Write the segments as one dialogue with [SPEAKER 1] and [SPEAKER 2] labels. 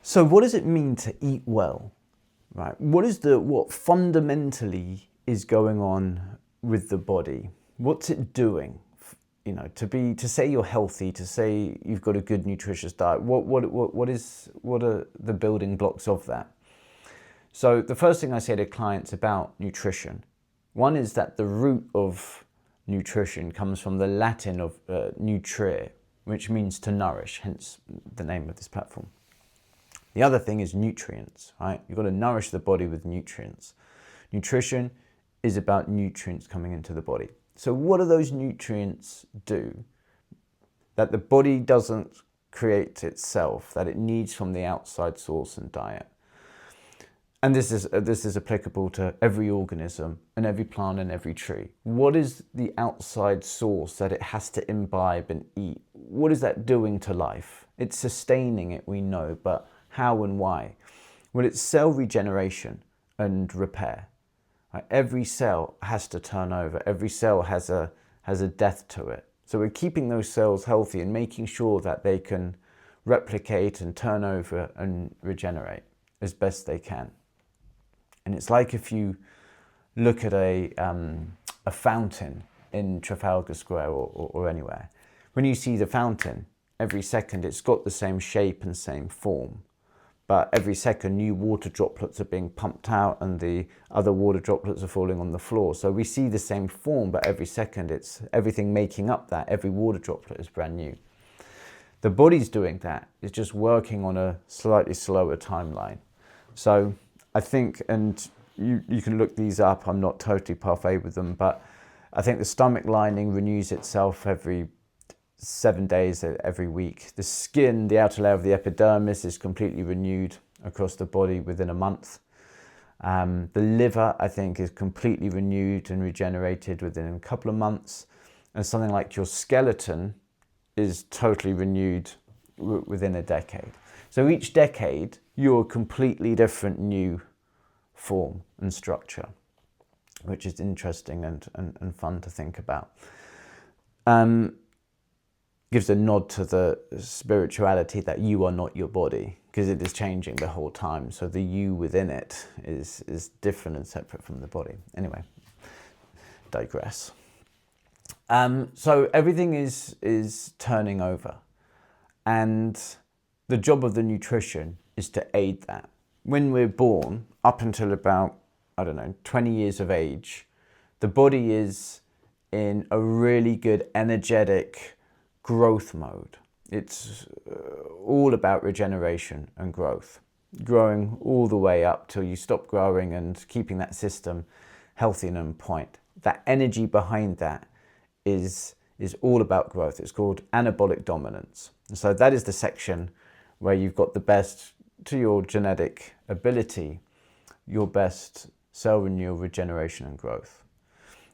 [SPEAKER 1] So what does it mean to eat well, right? What fundamentally is going on with the body? What's it doing? You know, to say you're healthy, to say you've got a good nutritious diet, what are the building blocks of that? So the first thing I say to clients about nutrition, one is that the root of nutrition comes from the Latin of nutrire, which means to nourish, hence the name of this platform. The other thing is nutrients, right? You've got to nourish the body with nutrients. Nutrition is about nutrients coming into the body. So what do those nutrients do that the body doesn't create itself, that it needs from the outside source and diet? And this is applicable to every organism and every plant and every tree. What is the outside source that it has to imbibe and eat? What is that doing to life? It's sustaining it, we know, but how and why? Well, it's cell regeneration and repair. Right? Every cell has to turn over. Every cell has a death to it. So we're keeping those cells healthy and making sure that they can replicate and turn over and regenerate as best they can. And it's like if you look at a fountain in Trafalgar Square or anywhere. When you see the fountain, every second it's got the same shape and same form. But every second new water droplets are being pumped out and the other water droplets are falling on the floor. So we see the same form, but every second it's everything making up that. Every water droplet is brand new. The body's doing that. It's just working on a slightly slower timeline. So I think, and you can look these up, I'm not totally parfait with them, but I think the stomach lining renews itself every 7 days, every week. The skin, the outer layer of the epidermis, is completely renewed across the body within a month. The liver, I think, is completely renewed and regenerated within a couple of months. And something like your skeleton is totally renewed within a decade. So each decade, you're a completely different new form and structure, which is interesting and fun to think about. Gives a nod to the spirituality that you are not your body, because it is changing the whole time. So the you within it is different and separate from the body. Anyway, digress. So everything is turning over, and the job of the nutrition is to aid that. When we're born, up until about, 20 years of age, the body is in a really good energetic growth mode. It's all about regeneration and growth, growing all the way up till you stop growing and keeping that system healthy and on point. That energy behind that is all about growth. It's called anabolic dominance. And so that is the section where you've got the best, to your genetic ability, your best cell renewal, regeneration and growth.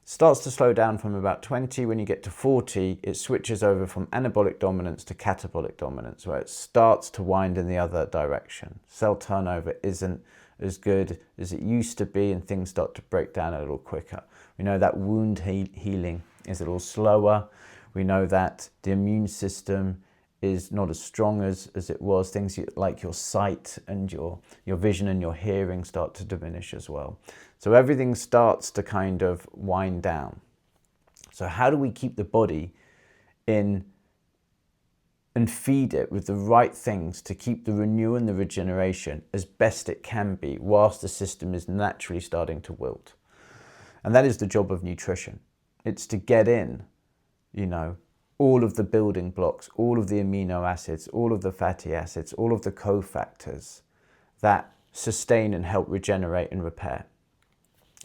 [SPEAKER 1] Starts to slow down from about 20. When you get to 40, it switches over from anabolic dominance to catabolic dominance, where it starts to wind in the other direction. Cell turnover isn't as good as it used to be, and things start to break down a little quicker. We know that wound healing is a little slower. We know that the immune system is not as strong as it was. Things like your sight and your vision and your hearing start to diminish as well. So everything starts to kind of wind down. So how do we keep the body in and feed it with the right things to keep the renewal and the regeneration as best it can be whilst the system is naturally starting to wilt? And that is the job of nutrition. It's to get in, all of the building blocks, all of the amino acids, all of the fatty acids, all of the cofactors that sustain and help regenerate and repair.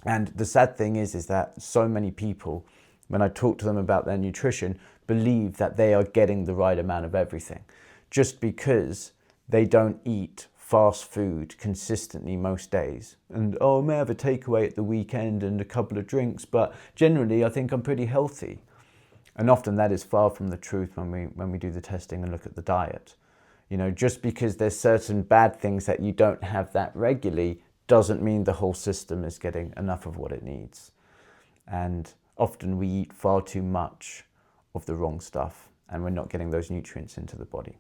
[SPEAKER 1] And the sad thing is that so many people, when I talk to them about their nutrition, believe that they are getting the right amount of everything just because they don't eat fast food consistently most days. And, I may have a takeaway at the weekend and a couple of drinks, but generally I think I'm pretty healthy. And often that is far from the truth when we do the testing and look at the diet. Just because there's certain bad things that you don't have that regularly doesn't mean the whole system is getting enough of what it needs. And often we eat far too much of the wrong stuff and we're not getting those nutrients into the body.